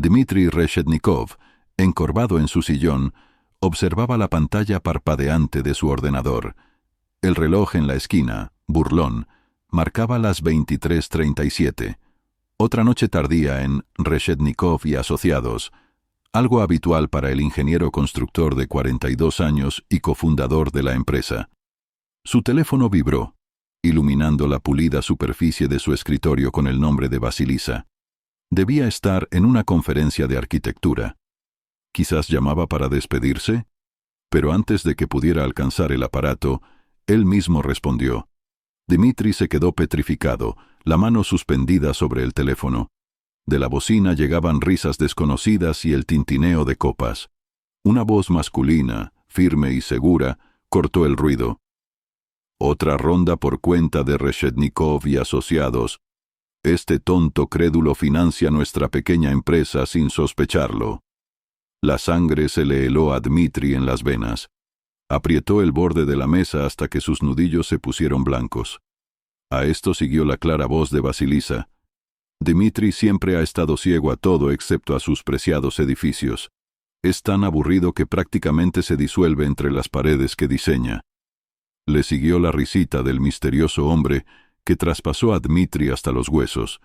Dmitri Reshetnikov, encorvado en su sillón, observaba la pantalla parpadeante de su ordenador. El reloj en la esquina, burlón, marcaba las 23:37. Otra noche tardía en Reshetnikov y Asociados, algo habitual para el ingeniero constructor de 42 años y cofundador de la empresa. Su teléfono vibró, iluminando la pulida superficie de su escritorio con el nombre de Vasilisa. Debía estar en una conferencia de arquitectura. Quizás llamaba para despedirse, pero antes de que pudiera alcanzar el aparato, él mismo respondió. Dmitri se quedó petrificado, la mano suspendida sobre el teléfono. De la bocina llegaban risas desconocidas y el tintineo de copas. Una voz masculina, firme y segura, cortó el ruido. Otra ronda por cuenta de Reshetnikov y Asociados. Este tonto crédulo financia nuestra pequeña empresa sin sospecharlo. La sangre se le heló a Dmitri en las venas. Aprietó el borde de la mesa hasta que sus nudillos se pusieron blancos. A esto siguió la clara voz de Vasilisa. Dmitri siempre ha estado ciego a todo excepto a sus preciados edificios. Es tan aburrido que prácticamente se disuelve entre las paredes que diseña. Le siguió la risita del misterioso hombre que traspasó a Dmitri hasta los huesos.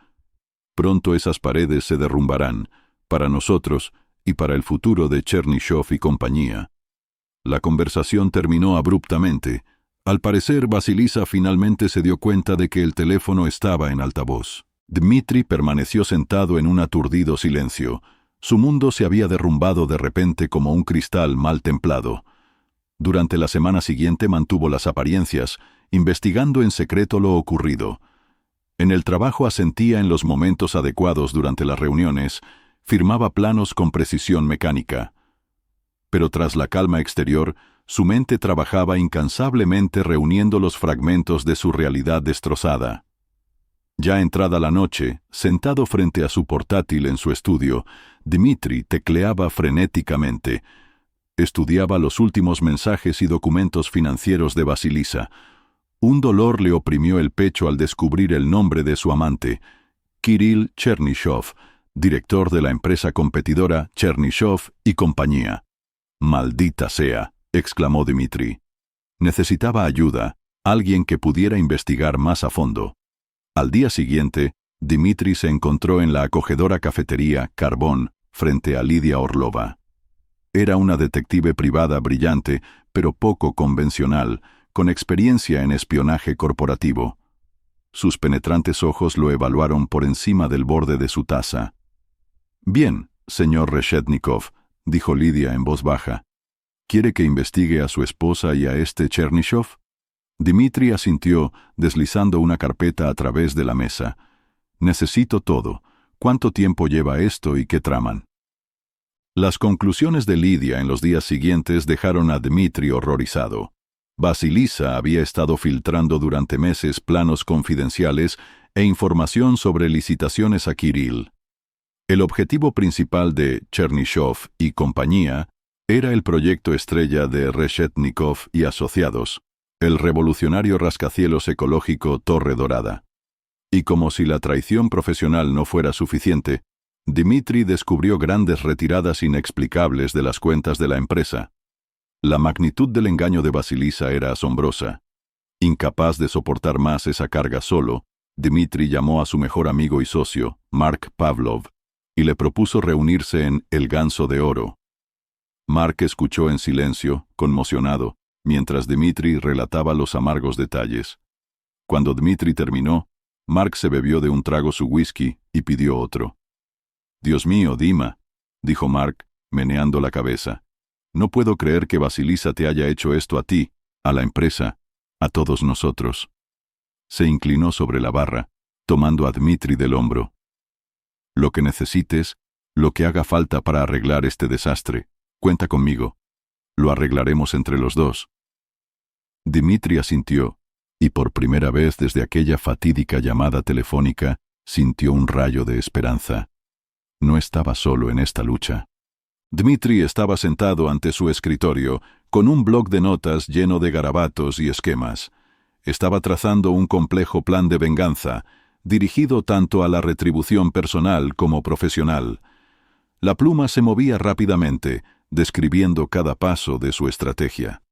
Pronto esas paredes se derrumbarán, para nosotros y para el futuro de Chernyshov y compañía. La conversación terminó abruptamente. Al parecer, Vasilisa finalmente se dio cuenta de que el teléfono estaba en altavoz. Dmitri permaneció sentado en un aturdido silencio. Su mundo se había derrumbado de repente como un cristal mal templado. Durante la semana siguiente mantuvo las apariencias, investigando en secreto lo ocurrido. En el trabajo asentía en los momentos adecuados durante las reuniones, firmaba planos con precisión mecánica. Pero tras la calma exterior, su mente trabajaba incansablemente reuniendo los fragmentos de su realidad destrozada. Ya entrada la noche, sentado frente a su portátil en su estudio, Dmitri tecleaba frenéticamente. Estudiaba los últimos mensajes y documentos financieros de Vasilisa. Un dolor le oprimió el pecho al descubrir el nombre de su amante, Kirill Chernyshov, director de la empresa competidora Chernyshov y compañía. «Maldita sea», exclamó Dmitri. Necesitaba ayuda, alguien que pudiera investigar más a fondo. Al día siguiente, Dmitri se encontró en la acogedora cafetería Carbón, frente a Lidia Orlova. Era una detective privada brillante, pero poco convencional, con experiencia en espionaje corporativo. Sus penetrantes ojos lo evaluaron por encima del borde de su taza. «Bien, señor Reshetnikov», dijo Lidia en voz baja. «¿Quiere que investigue a su esposa y a este Chernyshov?» Dmitri asintió, deslizando una carpeta a través de la mesa. «Necesito todo. ¿Cuánto tiempo lleva esto y qué traman?» Las conclusiones de Lidia en los días siguientes dejaron a Dmitri horrorizado. Vasilisa había estado filtrando durante meses planos confidenciales e información sobre licitaciones a Kirill. El objetivo principal de Chernyshov y compañía era el proyecto estrella de Reshetnikov y Asociados, el revolucionario rascacielos ecológico Torre Dorada. Y como si la traición profesional no fuera suficiente, Dmitri descubrió grandes retiradas inexplicables de las cuentas de la empresa. La magnitud del engaño de Vasilisa era asombrosa. Incapaz de soportar más esa carga solo, Dmitri llamó a su mejor amigo y socio, Mark Pavlov, y le propuso reunirse en El Ganso de Oro. Mark escuchó en silencio, conmocionado, mientras Dmitri relataba los amargos detalles. Cuando Dmitri terminó, Mark se bebió de un trago su whisky y pidió otro. «Dios mío, Dima», dijo Mark, meneando la cabeza. «No puedo creer que Vasilisa te haya hecho esto a ti, a la empresa, a todos nosotros». Se inclinó sobre la barra, tomando a Dmitri del hombro. «Lo que necesites, lo que haga falta para arreglar este desastre, cuenta conmigo. Lo arreglaremos entre los dos». Dmitri asintió, y por primera vez desde aquella fatídica llamada telefónica, sintió un rayo de esperanza. No estaba solo en esta lucha. Dmitri estaba sentado ante su escritorio, con un bloc de notas lleno de garabatos y esquemas. Estaba trazando un complejo plan de venganza, dirigido tanto a la retribución personal como profesional. La pluma se movía rápidamente, describiendo cada paso de su estrategia.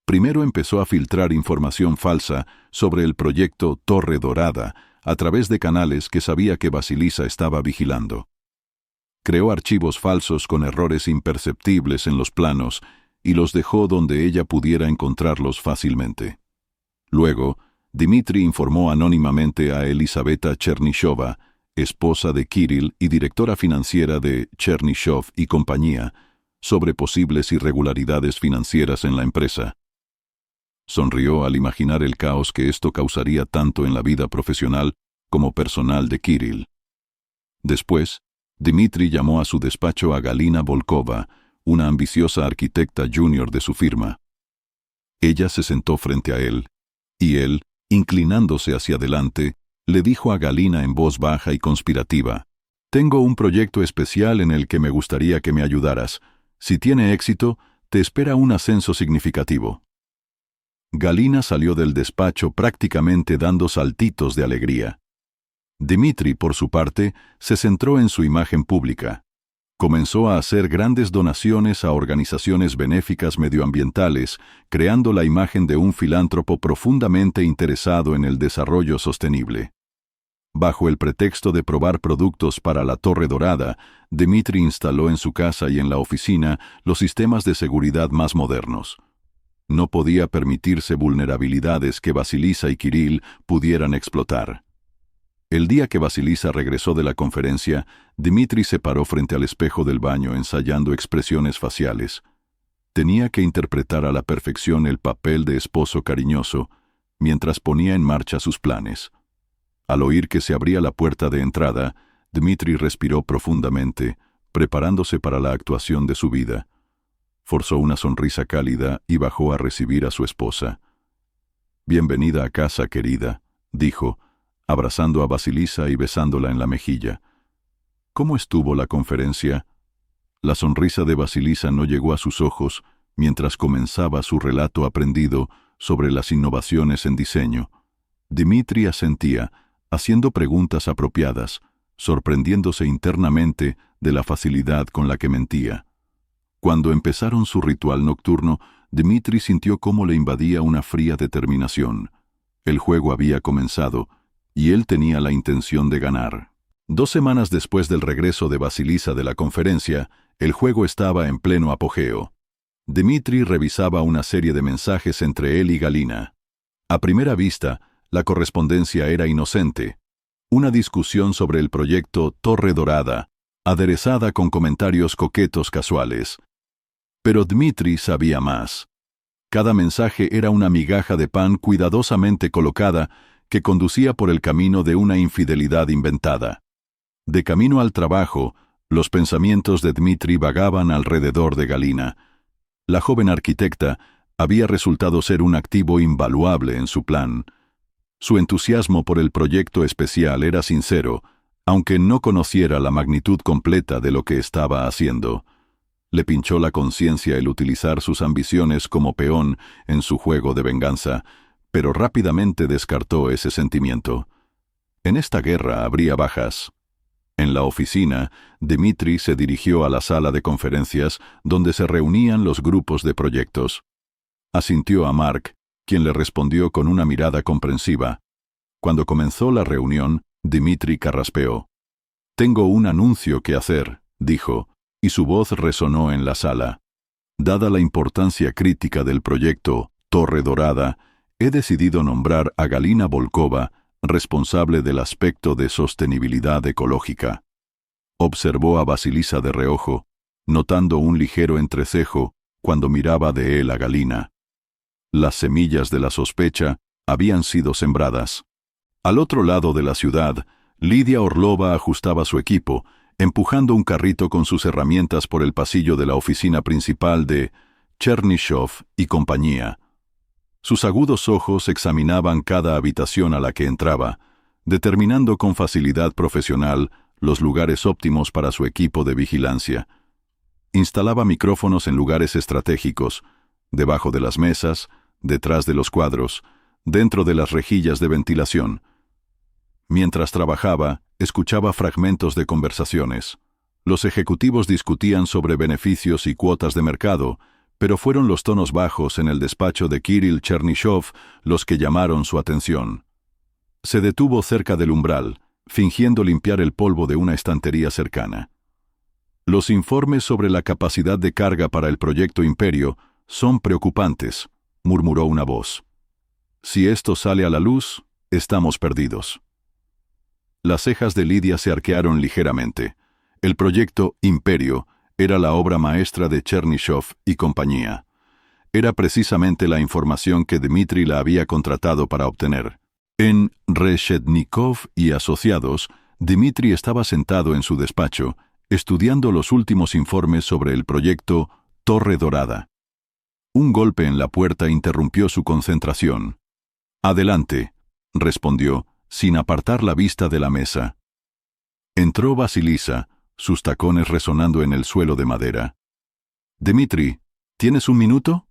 Primero empezó a filtrar información falsa sobre el proyecto Torre Dorada a través de canales que sabía que Vasilisa estaba vigilando. Creó archivos falsos con errores imperceptibles en los planos y los dejó donde ella pudiera encontrarlos fácilmente. Luego, Dmitri informó anónimamente a Elisaveta Chernyshova, esposa de Kirill y directora financiera de Chernyshov y compañía, sobre posibles irregularidades financieras en la empresa. Sonrió al imaginar el caos que esto causaría tanto en la vida profesional como personal de Kirill. Después, Dmitri llamó a su despacho a Galina Volkova, una ambiciosa arquitecta junior de su firma. Ella se sentó frente a él, y él, inclinándose hacia adelante, le dijo a Galina en voz baja y conspirativa: «Tengo un proyecto especial en el que me gustaría que me ayudaras. Si tiene éxito, te espera un ascenso significativo». Galina salió del despacho prácticamente dando saltitos de alegría. Dmitri, por su parte, se centró en su imagen pública. Comenzó a hacer grandes donaciones a organizaciones benéficas medioambientales, creando la imagen de un filántropo profundamente interesado en el desarrollo sostenible. Bajo el pretexto de probar productos para la Torre Dorada, Dmitri instaló en su casa y en la oficina los sistemas de seguridad más modernos. No podía permitirse vulnerabilidades que Vasilisa y Kirill pudieran explotar. El día que Vasilisa regresó de la conferencia, Dmitri se paró frente al espejo del baño ensayando expresiones faciales. Tenía que interpretar a la perfección el papel de esposo cariñoso, mientras ponía en marcha sus planes. Al oír que se abría la puerta de entrada, Dmitri respiró profundamente, preparándose para la actuación de su vida. Forzó una sonrisa cálida y bajó a recibir a su esposa. «Bienvenida a casa, querida», dijo, abrazando a Vasilisa y besándola en la mejilla. «¿Cómo estuvo la conferencia?» La sonrisa de Vasilisa no llegó a sus ojos mientras comenzaba su relato aprendido sobre las innovaciones en diseño. Dmitri asentía, haciendo preguntas apropiadas, sorprendiéndose internamente de la facilidad con la que mentía. Cuando empezaron su ritual nocturno, Dmitri sintió cómo le invadía una fría determinación. El juego había comenzado, y él tenía la intención de ganar. 2 semanas después del regreso de Vasilisa de la conferencia, el juego estaba en pleno apogeo. Dmitri revisaba una serie de mensajes entre él y Galina. A primera vista, la correspondencia era inocente. Una discusión sobre el proyecto Torre Dorada, aderezada con comentarios coquetos casuales. Pero Dmitri sabía más. Cada mensaje era una migaja de pan cuidadosamente colocada que conducía por el camino de una infidelidad inventada. De camino al trabajo, los pensamientos de Dmitri vagaban alrededor de Galina. La joven arquitecta había resultado ser un activo invaluable en su plan. Su entusiasmo por el proyecto especial era sincero, aunque no conociera la magnitud completa de lo que estaba haciendo. Le pinchó la conciencia el utilizar sus ambiciones como peón en su juego de venganza, pero rápidamente descartó ese sentimiento. En esta guerra habría bajas. En la oficina, Dmitri se dirigió a la sala de conferencias donde se reunían los grupos de proyectos. Asintió a Mark, quien le respondió con una mirada comprensiva. Cuando comenzó la reunión, Dmitri carraspeó. «Tengo un anuncio que hacer», dijo, y su voz resonó en la sala. «Dada la importancia crítica del proyecto Torre Dorada, he decidido nombrar a Galina Volkova responsable del aspecto de sostenibilidad ecológica». Observó a Vasilisa de reojo, notando un ligero entrecejo cuando miraba de él a Galina. Las semillas de la sospecha habían sido sembradas. Al otro lado de la ciudad, Lidia Orlova ajustaba su equipo, empujando un carrito con sus herramientas por el pasillo de la oficina principal de Chernyshov y compañía. Sus agudos ojos examinaban cada habitación a la que entraba, determinando con facilidad profesional los lugares óptimos para su equipo de vigilancia. Instalaba micrófonos en lugares estratégicos, debajo de las mesas, detrás de los cuadros, dentro de las rejillas de ventilación. Mientras trabajaba, escuchaba fragmentos de conversaciones. Los ejecutivos discutían sobre beneficios y cuotas de mercado, pero fueron los tonos bajos en el despacho de Kirill Chernyshov los que llamaron su atención. Se detuvo cerca del umbral, fingiendo limpiar el polvo de una estantería cercana. Los informes sobre la capacidad de carga para el proyecto Imperio son preocupantes, murmuró una voz. Si esto sale a la luz, estamos perdidos. Las cejas de Lidia se arquearon ligeramente. El proyecto Imperio era la obra maestra de Chernyshov y compañía. Era precisamente la información que Dmitri la había contratado para obtener. En Reshetnikov y Asociados, Dmitri estaba sentado en su despacho, estudiando los últimos informes sobre el proyecto Torre Dorada. Un golpe en la puerta interrumpió su concentración. «Adelante», respondió, sin apartar la vista de la mesa. Entró Vasilisa, sus tacones resonando en el suelo de madera. «Dmitri, ¿tienes un minuto?»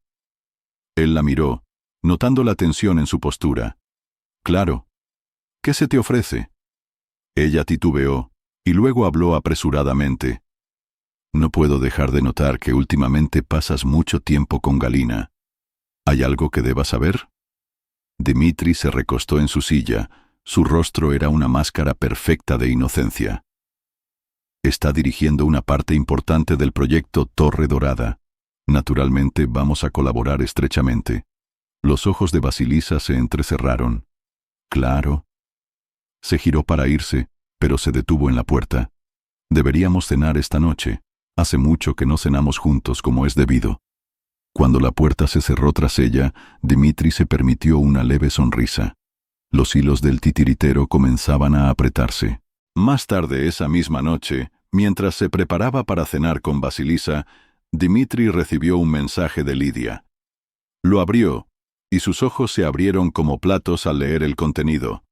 Él la miró, notando la tensión en su postura. «Claro. ¿Qué se te ofrece?» Ella titubeó, y luego habló apresuradamente. «No puedo dejar de notar que últimamente pasas mucho tiempo con Galina. ¿Hay algo que deba saber?» Dmitri se recostó en su silla. Su rostro era una máscara perfecta de inocencia. «Está dirigiendo una parte importante del proyecto Torre Dorada. Naturalmente vamos a colaborar estrechamente». Los ojos de Vasilisa se entrecerraron. «Claro». Se giró para irse, pero se detuvo en la puerta. «Deberíamos cenar esta noche. Hace mucho que no cenamos juntos como es debido». Cuando la puerta se cerró tras ella, Dmitri se permitió una leve sonrisa. Los hilos del titiritero comenzaban a apretarse. Más tarde esa misma noche, mientras se preparaba para cenar con Vasilisa, Dmitri recibió un mensaje de Lidia. Lo abrió, y sus ojos se abrieron como platos al leer el contenido.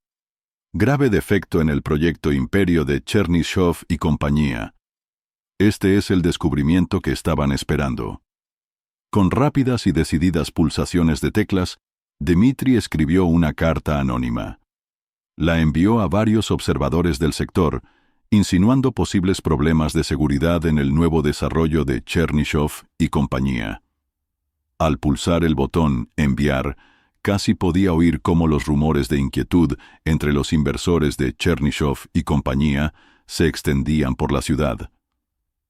Grave defecto en el proyecto Imperio de Chernyshov y compañía. Este es el descubrimiento que estaban esperando. Con rápidas y decididas pulsaciones de teclas, Dmitri escribió una carta anónima. La envió a varios observadores del sector, insinuando posibles problemas de seguridad en el nuevo desarrollo de Chernyshov y compañía. Al pulsar el botón «Enviar», casi podía oír cómo los rumores de inquietud entre los inversores de Chernyshov y compañía se extendían por la ciudad.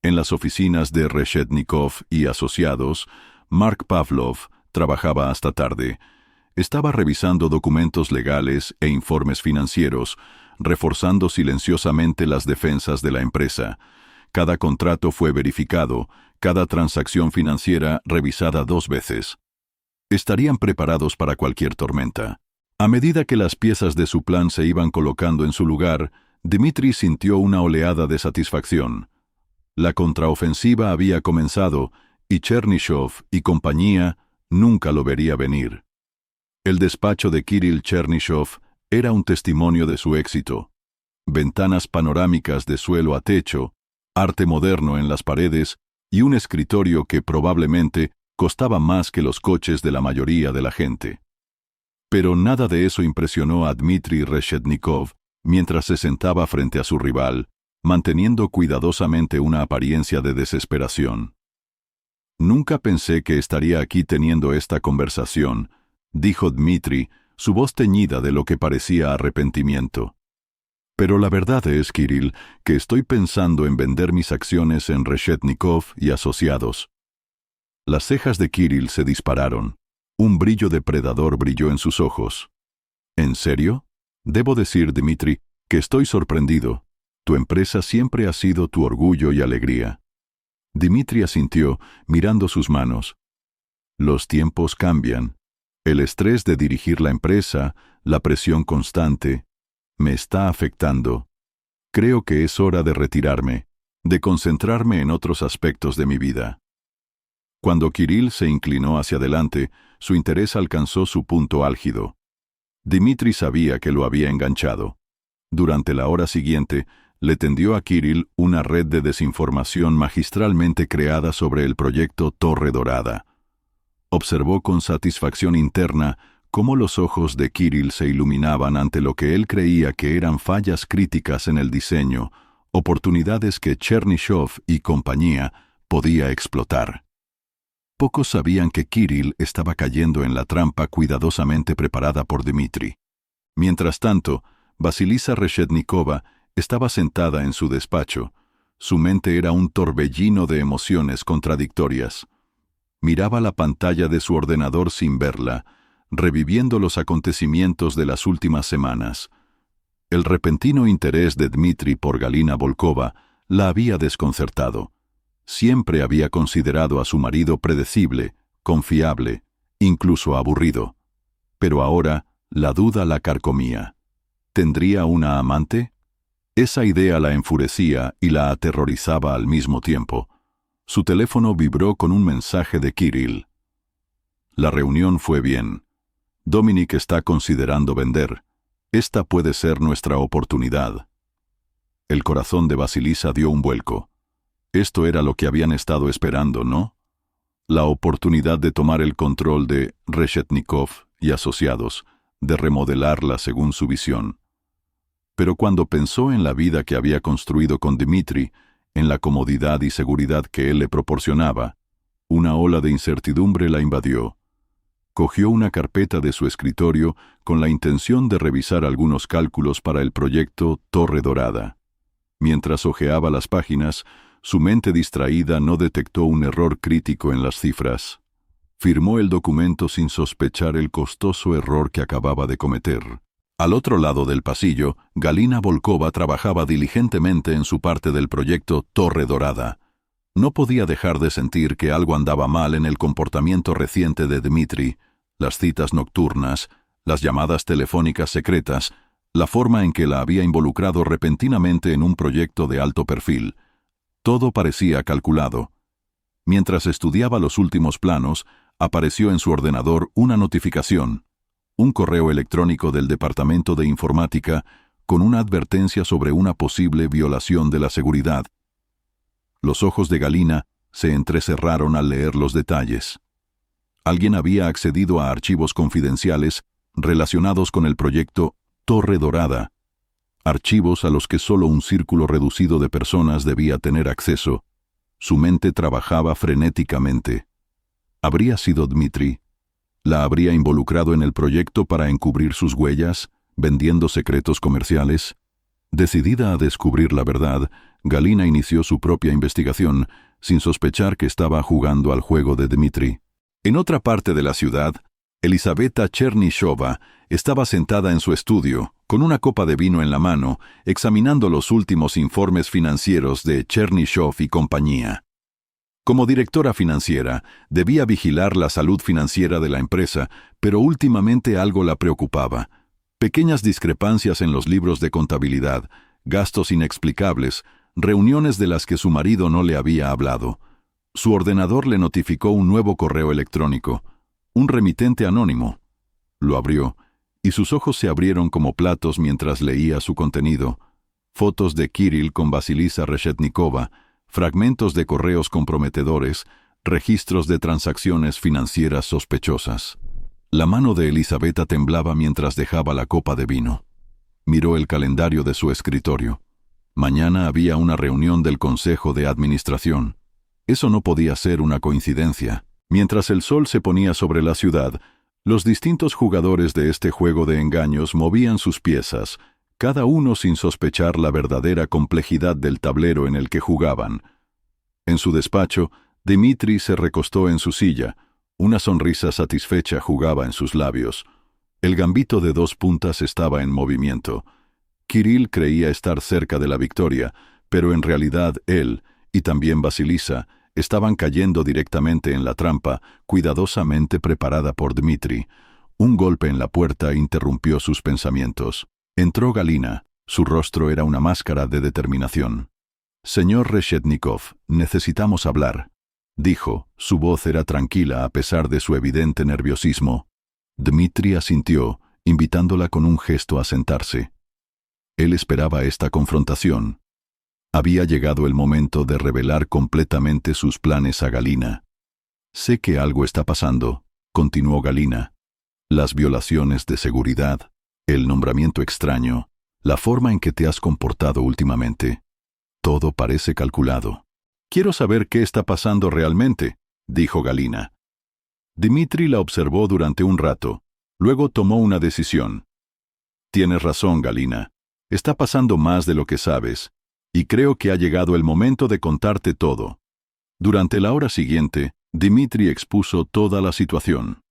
En las oficinas de Reshetnikov y Asociados, Mark Pavlov trabajaba hasta tarde. Estaba revisando documentos legales e informes financieros, reforzando silenciosamente las defensas de la empresa. Cada contrato fue verificado, cada transacción financiera revisada 2 veces. Estarían preparados para cualquier tormenta. A medida que las piezas de su plan se iban colocando en su lugar, Dmitri sintió una oleada de satisfacción. La contraofensiva había comenzado, y Chernyshov y compañía nunca lo vería venir. El despacho de Kirill Chernyshov era un testimonio de su éxito. Ventanas panorámicas de suelo a techo, arte moderno en las paredes y un escritorio que probablemente costaba más que los coches de la mayoría de la gente. Pero nada de eso impresionó a Dmitri Reshetnikov mientras se sentaba frente a su rival, manteniendo cuidadosamente una apariencia de desesperación. «Nunca pensé que estaría aquí teniendo esta conversación», dijo Dmitri, su voz teñida de lo que parecía arrepentimiento. «Pero la verdad es, Kirill, que estoy pensando en vender mis acciones en Reshetnikov y Asociados». Las cejas de Kirill se dispararon. Un brillo depredador brilló en sus ojos. «¿En serio? Debo decir, Dmitri, que estoy sorprendido. Tu empresa siempre ha sido tu orgullo y alegría». Dmitri asintió, mirando sus manos. «Los tiempos cambian. El estrés de dirigir la empresa, la presión constante, me está afectando. Creo que es hora de retirarme, de concentrarme en otros aspectos de mi vida». Cuando Kirill se inclinó hacia adelante, su interés alcanzó su punto álgido. Dmitri sabía que lo había enganchado. Durante la hora siguiente, le tendió a Kirill una red de desinformación magistralmente creada sobre el proyecto Torre Dorada. Observó con satisfacción interna cómo los ojos de Kirill se iluminaban ante lo que él creía que eran fallas críticas en el diseño, oportunidades que Chernyshov y compañía podía explotar. Pocos sabían que Kirill estaba cayendo en la trampa cuidadosamente preparada por Dmitri. Mientras tanto, Vasilisa Reshetnikova estaba sentada en su despacho. Su mente era un torbellino de emociones contradictorias. Miraba la pantalla de su ordenador sin verla, reviviendo los acontecimientos de las últimas semanas. El repentino interés de Dmitri por Galina Volkova la había desconcertado. Siempre había considerado a su marido predecible, confiable, incluso aburrido. Pero ahora la duda la carcomía. ¿Tendría una amante? Esa idea la enfurecía y la aterrorizaba al mismo tiempo. Su teléfono vibró con un mensaje de Kirill. La reunión fue bien. Dominic está considerando vender. Esta puede ser nuestra oportunidad. El corazón de Vasilisa dio un vuelco. Esto era lo que habían estado esperando, ¿no? La oportunidad de tomar el control de Reshetnikov y asociados, de remodelarla según su visión. Pero cuando pensó en la vida que había construido con Dmitri, en la comodidad y seguridad que él le proporcionaba, una ola de incertidumbre la invadió. Cogió una carpeta de su escritorio con la intención de revisar algunos cálculos para el proyecto Torre Dorada. Mientras hojeaba las páginas, su mente distraída no detectó un error crítico en las cifras. Firmó el documento sin sospechar el costoso error que acababa de cometer. Al otro lado del pasillo, Galina Volkova trabajaba diligentemente en su parte del proyecto Torre Dorada. No podía dejar de sentir que algo andaba mal en el comportamiento reciente de Dmitri, las citas nocturnas, las llamadas telefónicas secretas, la forma en que la había involucrado repentinamente en un proyecto de alto perfil. Todo parecía calculado. Mientras estudiaba los últimos planos, apareció en su ordenador una notificación, un correo electrónico del Departamento de Informática con una advertencia sobre una posible violación de la seguridad. Los ojos de Galina se entrecerraron al leer los detalles. Alguien había accedido a archivos confidenciales relacionados con el proyecto Torre Dorada, archivos a los que solo un círculo reducido de personas debía tener acceso. Su mente trabajaba frenéticamente. ¿Habría sido Dmitri? ¿La habría involucrado en el proyecto para encubrir sus huellas, vendiendo secretos comerciales? Decidida a descubrir la verdad, Galina inició su propia investigación, sin sospechar que estaba jugando al juego de Dmitri. En otra parte de la ciudad, Elisaveta Chernyshova estaba sentada en su estudio, con una copa de vino en la mano, examinando los últimos informes financieros de Chernyshov y compañía. Como directora financiera, debía vigilar la salud financiera de la empresa, pero últimamente algo la preocupaba. Pequeñas discrepancias en los libros de contabilidad, gastos inexplicables, reuniones de las que su marido no le había hablado. Su ordenador le notificó un nuevo correo electrónico, un remitente anónimo. Lo abrió, y sus ojos se abrieron como platos mientras leía su contenido. Fotos de Kirill con Vasilisa Reshetnikova, fragmentos de correos comprometedores, registros de transacciones financieras sospechosas. La mano de Elisaveta temblaba mientras dejaba la copa de vino. Miró el calendario de su escritorio. Mañana había una reunión del Consejo de Administración. Eso no podía ser una coincidencia. Mientras el sol se ponía sobre la ciudad, los distintos jugadores de este juego de engaños movían sus piezas, cada uno sin sospechar la verdadera complejidad del tablero en el que jugaban. En su despacho, Dmitri se recostó en su silla. Una sonrisa satisfecha jugaba en sus labios. El gambito de 2 puntas estaba en movimiento. Kirill creía estar cerca de la victoria, pero en realidad él, y también Vasilisa, estaban cayendo directamente en la trampa, cuidadosamente preparada por Dmitri. Un golpe en la puerta interrumpió sus pensamientos. Entró Galina. Su rostro era una máscara de determinación. «Señor Reshetnikov, necesitamos hablar», dijo. Su voz era tranquila a pesar de su evidente nerviosismo. Dmitri asintió, invitándola con un gesto a sentarse. Él esperaba esta confrontación. Había llegado el momento de revelar completamente sus planes a Galina. «Sé que algo está pasando», continuó Galina. «Las violaciones de seguridad, el nombramiento extraño, la forma en que te has comportado últimamente. Todo parece calculado. Quiero saber qué está pasando realmente, dijo Galina. Dmitri la observó durante un rato. Luego tomó una decisión. Tienes razón, Galina. Está pasando más de lo que sabes, y creo que ha llegado el momento de contarte todo. Durante la hora siguiente, Dmitri expuso toda la situación.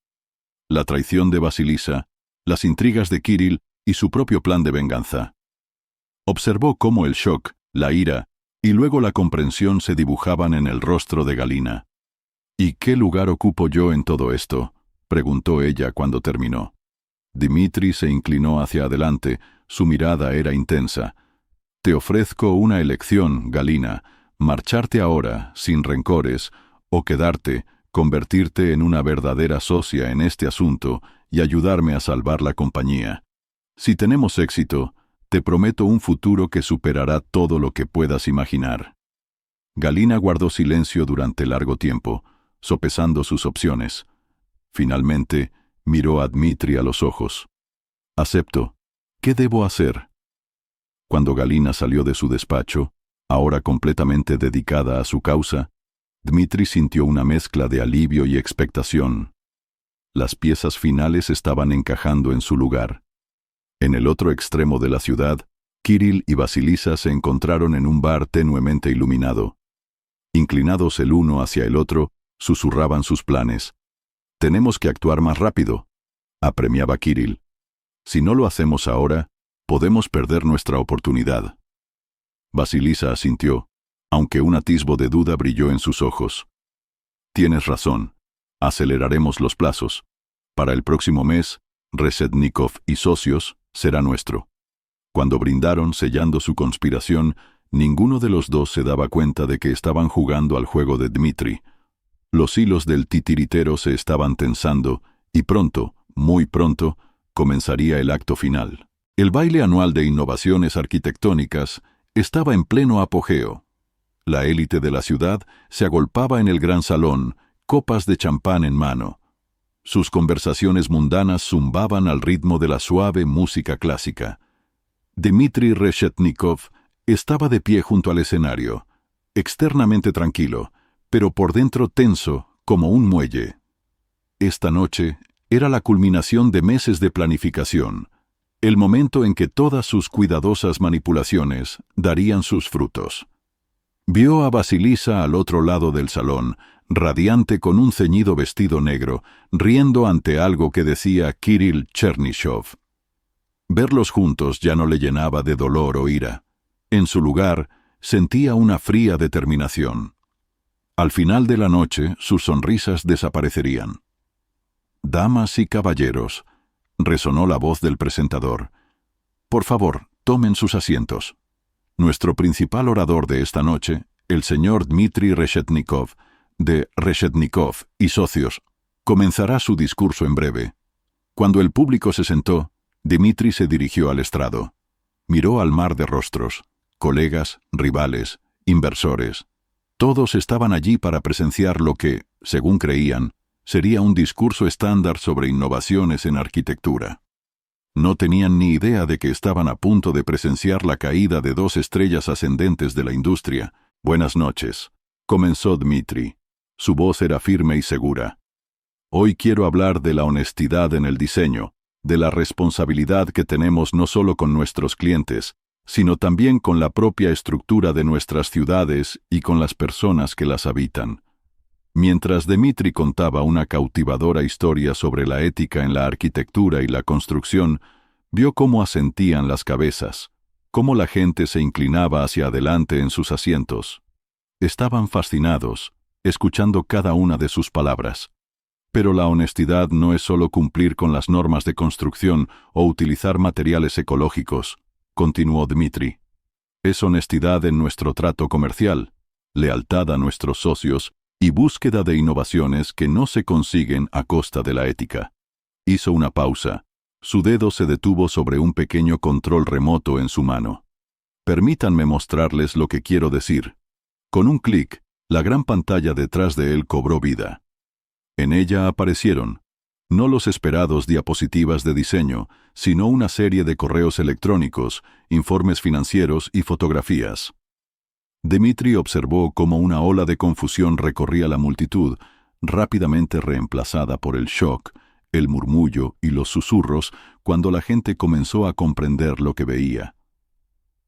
La traición de Vasilisa, las intrigas de Kirill y su propio plan de venganza. Observó cómo el shock, la ira y luego la comprensión se dibujaban en el rostro de Galina. ¿Y qué lugar ocupo yo en todo esto?, preguntó ella cuando terminó. Dmitri se inclinó hacia adelante, su mirada era intensa. Te ofrezco una elección, Galina, marcharte ahora, sin rencores, o quedarte, convertirte en una verdadera socia en este asunto y ayudarme a salvar la compañía. Si tenemos éxito, te prometo un futuro que superará todo lo que puedas imaginar. Galina guardó silencio durante largo tiempo, sopesando sus opciones. Finalmente, miró a Dmitri a los ojos. Acepto. ¿Qué debo hacer? Cuando Galina salió de su despacho, ahora completamente dedicada a su causa, Dmitri sintió una mezcla de alivio y expectación. Las piezas finales estaban encajando en su lugar. En el otro extremo de la ciudad, Kirill y Vasilisa se encontraron en un bar tenuemente iluminado. Inclinados el uno hacia el otro, susurraban sus planes. «Tenemos que actuar más rápido», apremiaba Kirill. «Si no lo hacemos ahora, podemos perder nuestra oportunidad». Vasilisa asintió, aunque un atisbo de duda brilló en sus ojos. «Tienes razón. Aceleraremos los plazos. Para el próximo mes, Reshetnikov y socios será nuestro». Cuando brindaron sellando su conspiración, ninguno de los dos se daba cuenta de que estaban jugando al juego de Dmitri. Los hilos del titiritero se estaban tensando, y pronto, muy pronto, comenzaría el acto final. El baile anual de innovaciones arquitectónicas estaba en pleno apogeo. La élite de la ciudad se agolpaba en el gran salón, copas de champán en mano. Sus conversaciones mundanas zumbaban al ritmo de la suave música clásica. Dmitri Reshetnikov estaba de pie junto al escenario, externamente tranquilo, pero por dentro tenso como un muelle. Esta noche era la culminación de meses de planificación, el momento en que todas sus cuidadosas manipulaciones darían sus frutos. Vio a Vasilisa al otro lado del salón, radiante con un ceñido vestido negro, riendo ante algo que decía Kirill Chernyshov. Verlos juntos ya no le llenaba de dolor o ira. En su lugar, sentía una fría determinación. Al final de la noche, sus sonrisas desaparecerían. «Damas y caballeros», resonó la voz del presentador. «Por favor, tomen sus asientos. Nuestro principal orador de esta noche, el señor Dmitri Reshetnikov, de Reshetnikov y socios, comenzará su discurso en breve». Cuando el público se sentó, Dmitri se dirigió al estrado. Miró al mar de rostros, colegas, rivales, inversores. Todos estaban allí para presenciar lo que, según creían, sería un discurso estándar sobre innovaciones en arquitectura. No tenían ni idea de que estaban a punto de presenciar la caída de dos estrellas ascendentes de la industria. «Buenas noches», comenzó Dmitri. Su voz era firme y segura. «Hoy quiero hablar de la honestidad en el diseño, de la responsabilidad que tenemos no solo con nuestros clientes, sino también con la propia estructura de nuestras ciudades y con las personas que las habitan». Mientras Dmitri contaba una cautivadora historia sobre la ética en la arquitectura y la construcción, vio cómo asentían las cabezas, cómo la gente se inclinaba hacia adelante en sus asientos. Estaban fascinados, escuchando cada una de sus palabras. Pero la honestidad no es solo cumplir con las normas de construcción o utilizar materiales ecológicos, continuó Dmitri. Es honestidad en nuestro trato comercial, lealtad a nuestros socios y búsqueda de innovaciones que no se consiguen a costa de la ética. Hizo una pausa. Su dedo se detuvo sobre un pequeño control remoto en su mano. Permítanme mostrarles lo que quiero decir. Con un clic, la gran pantalla detrás de él cobró vida. En ella aparecieron, no los esperados diapositivas de diseño, sino una serie de correos electrónicos, informes financieros y fotografías. Dmitri observó cómo una ola de confusión recorría la multitud, rápidamente reemplazada por el shock, el murmullo y los susurros cuando la gente comenzó a comprender lo que veía.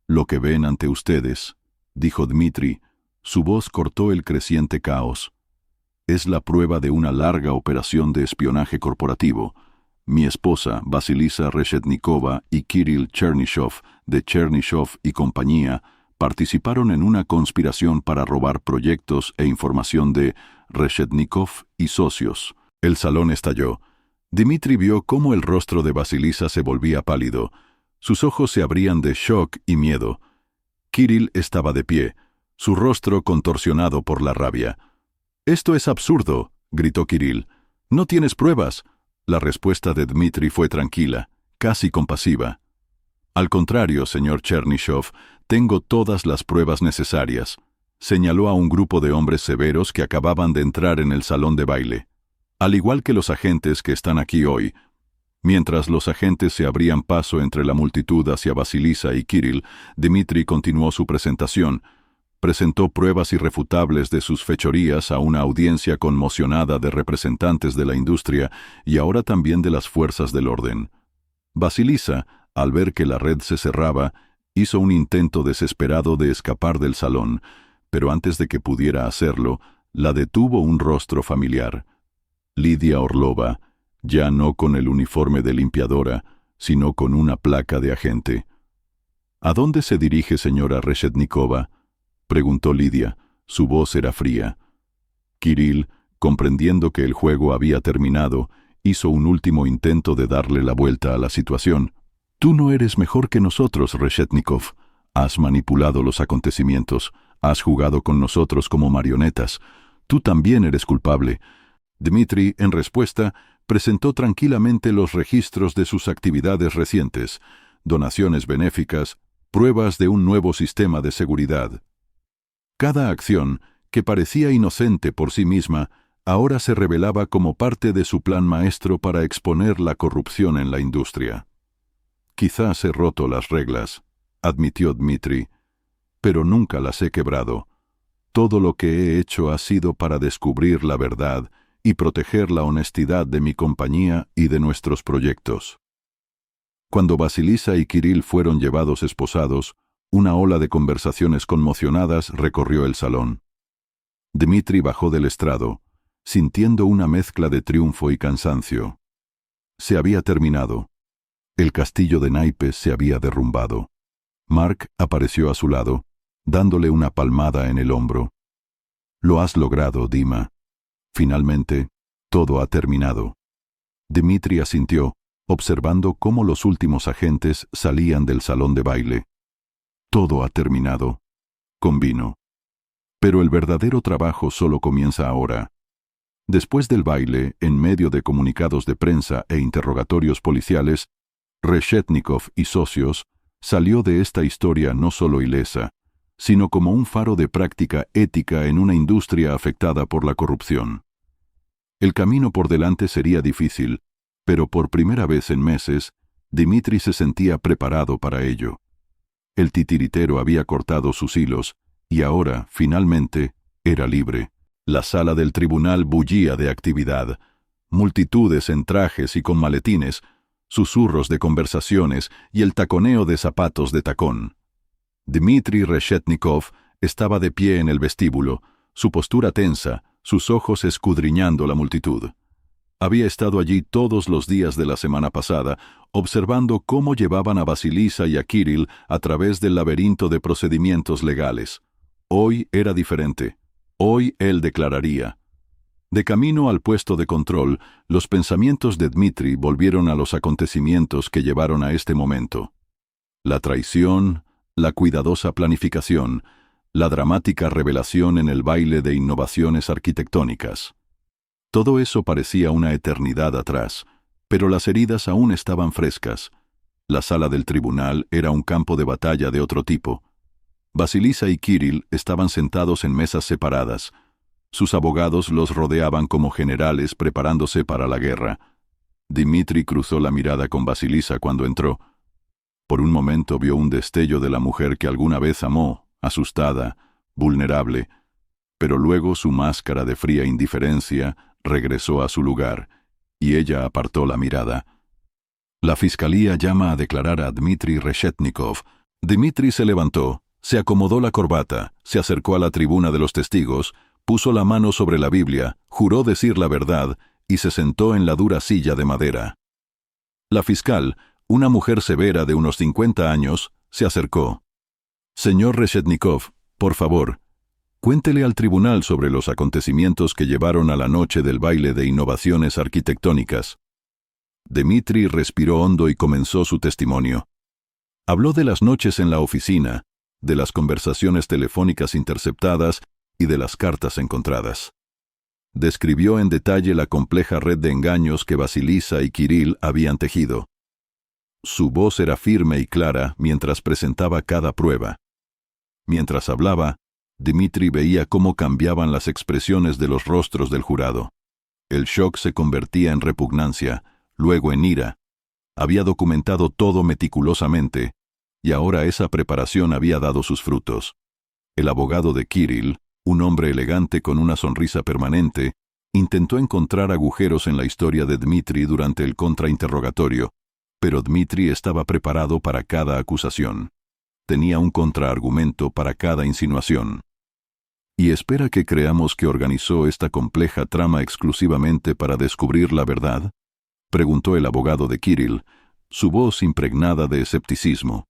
«Lo que ven ante ustedes», dijo Dmitri, su voz cortó el creciente caos. «Es la prueba de una larga operación de espionaje corporativo. Mi esposa, Vasilisa Reshetnikova, y Kirill Chernyshov, de Chernyshov y compañía, participaron en una conspiración para robar proyectos e información de Reshetnikov y socios». El salón estalló. Dmitri vio cómo el rostro de Vasilisa se volvía pálido. Sus ojos se abrían de shock y miedo. Kirill estaba de pie, su rostro contorsionado por la rabia. «Esto es absurdo», gritó Kirill. «No tienes pruebas». La respuesta de Dmitri fue tranquila, casi compasiva. «Al contrario, señor Chernyshov, tengo todas las pruebas necesarias», señaló a un grupo de hombres severos que acababan de entrar en el salón de baile. «Al igual que los agentes que están aquí hoy». Mientras los agentes se abrían paso entre la multitud hacia Vasilisa y Kirill, Dmitri continuó su presentación. Presentó pruebas irrefutables de sus fechorías a una audiencia conmocionada de representantes de la industria y ahora también de las fuerzas del orden. Vasilisa, al ver que la red se cerraba, hizo un intento desesperado de escapar del salón, pero antes de que pudiera hacerlo, la detuvo un rostro familiar. Lidia Orlova, ya no con el uniforme de limpiadora, sino con una placa de agente. «¿A dónde se dirige, señora Reshetnikova?», preguntó Lidia. Su voz era fría. Kirill, comprendiendo que el juego había terminado, hizo un último intento de darle la vuelta a la situación. «Tú no eres mejor que nosotros, Reshetnikov. Has manipulado los acontecimientos. Has jugado con nosotros como marionetas. Tú también eres culpable». Dmitri, en respuesta, presentó tranquilamente los registros de sus actividades recientes, donaciones benéficas, pruebas de un nuevo sistema de seguridad. Cada acción, que parecía inocente por sí misma, ahora se revelaba como parte de su plan maestro para exponer la corrupción en la industria. «Quizás he roto las reglas», admitió Dmitri, «pero nunca las he quebrado. Todo lo que he hecho ha sido para descubrir la verdad y proteger la honestidad de mi compañía y de nuestros proyectos». Cuando Vasilisa y Kirill fueron llevados esposados, una ola de conversaciones conmocionadas recorrió el salón. Dmitri bajó del estrado, sintiendo una mezcla de triunfo y cansancio. Se había terminado. El castillo de naipes se había derrumbado. Mark apareció a su lado, dándole una palmada en el hombro. «Lo has logrado, Dima. Finalmente, todo ha terminado». Dmitri asintió, observando cómo los últimos agentes salían del salón de baile. «Todo ha terminado», convino. «Pero el verdadero trabajo solo comienza ahora». Después del baile, en medio de comunicados de prensa e interrogatorios policiales, Reshetnikov y socios salió de esta historia no solo ilesa, sino como un faro de práctica ética en una industria afectada por la corrupción. El camino por delante sería difícil, pero por primera vez en meses, Dmitri se sentía preparado para ello. El titiritero había cortado sus hilos, y ahora, finalmente, era libre. La sala del tribunal bullía de actividad. Multitudes en trajes y con maletines, susurros de conversaciones y el taconeo de zapatos de tacón. Dmitri Reshetnikov estaba de pie en el vestíbulo, su postura tensa, sus ojos escudriñando la multitud. Había estado allí todos los días de la semana pasada, observando cómo llevaban a Vasilisa y a Kirill a través del laberinto de procedimientos legales. Hoy era diferente. Hoy él declararía. De camino al puesto de control, los pensamientos de Dmitri volvieron a los acontecimientos que llevaron a este momento. La traición, la cuidadosa planificación, la dramática revelación en el baile de innovaciones arquitectónicas. Todo eso parecía una eternidad atrás, pero las heridas aún estaban frescas. La sala del tribunal era un campo de batalla de otro tipo. Vasilisa y Kirill estaban sentados en mesas separadas. Sus abogados los rodeaban como generales preparándose para la guerra. Dmitri cruzó la mirada con Vasilisa cuando entró. Por un momento vio un destello de la mujer que alguna vez amó, asustada, vulnerable, pero luego su máscara de fría indiferencia regresó a su lugar, y ella apartó la mirada. La fiscalía llama a declarar a Dmitri Reshetnikov. Dmitri se levantó, se acomodó la corbata, se acercó a la tribuna de los testigos, puso la mano sobre la Biblia, juró decir la verdad y se sentó en la dura silla de madera. La fiscal, una mujer severa de unos 50 años, se acercó. «Señor Reshetnikov, por favor, cuéntele al tribunal sobre los acontecimientos que llevaron a la noche del baile de innovaciones arquitectónicas». Dmitri respiró hondo y comenzó su testimonio. Habló de las noches en la oficina, de las conversaciones telefónicas interceptadas y de las cartas encontradas. Describió en detalle la compleja red de engaños que Vasilisa y Kirill habían tejido. Su voz era firme y clara mientras presentaba cada prueba. Mientras hablaba, Dmitri veía cómo cambiaban las expresiones de los rostros del jurado. El shock se convertía en repugnancia, luego en ira. Había documentado todo meticulosamente, y ahora esa preparación había dado sus frutos. El abogado de Kirill, un hombre elegante con una sonrisa permanente, intentó encontrar agujeros en la historia de Dmitri durante el contrainterrogatorio, pero Dmitri estaba preparado para cada acusación. Tenía un contraargumento para cada insinuación. ¿Y espera que creamos que organizó esta compleja trama exclusivamente para descubrir la verdad?, preguntó el abogado de Kirill, su voz impregnada de escepticismo.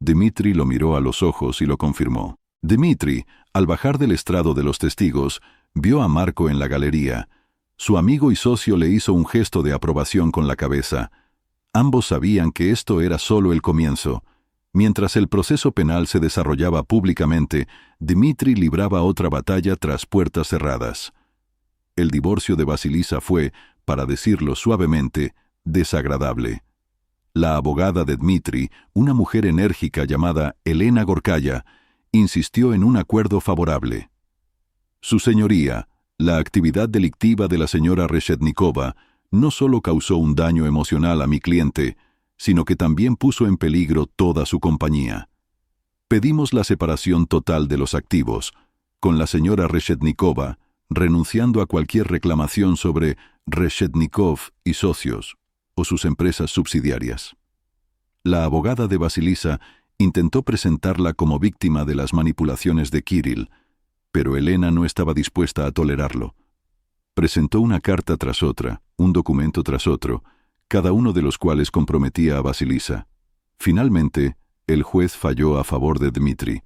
Dmitri lo miró a los ojos y lo confirmó. Dmitri, al bajar del estrado de los testigos, vio a Marco en la galería. Su amigo y socio le hizo un gesto de aprobación con la cabeza. Ambos sabían que esto era solo el comienzo. Mientras el proceso penal se desarrollaba públicamente, Dmitri libraba otra batalla tras puertas cerradas. El divorcio de Vasilisa fue, para decirlo suavemente, desagradable. La abogada de Dmitri, una mujer enérgica llamada Elena Gorkaya, insistió en un acuerdo favorable. Su señoría, la actividad delictiva de la señora Reshetnikova, no solo causó un daño emocional a mi cliente, sino que también puso en peligro toda su compañía. Pedimos la separación total de los activos, con la señora Reshetnikova renunciando a cualquier reclamación sobre Reshetnikov y socios o sus empresas subsidiarias. La abogada de Vasilisa intentó presentarla como víctima de las manipulaciones de Kirill, pero Elena no estaba dispuesta a tolerarlo. Presentó una carta tras otra, un documento tras otro, cada uno de los cuales comprometía a Vasilisa. Finalmente, el juez falló a favor de Dmitri.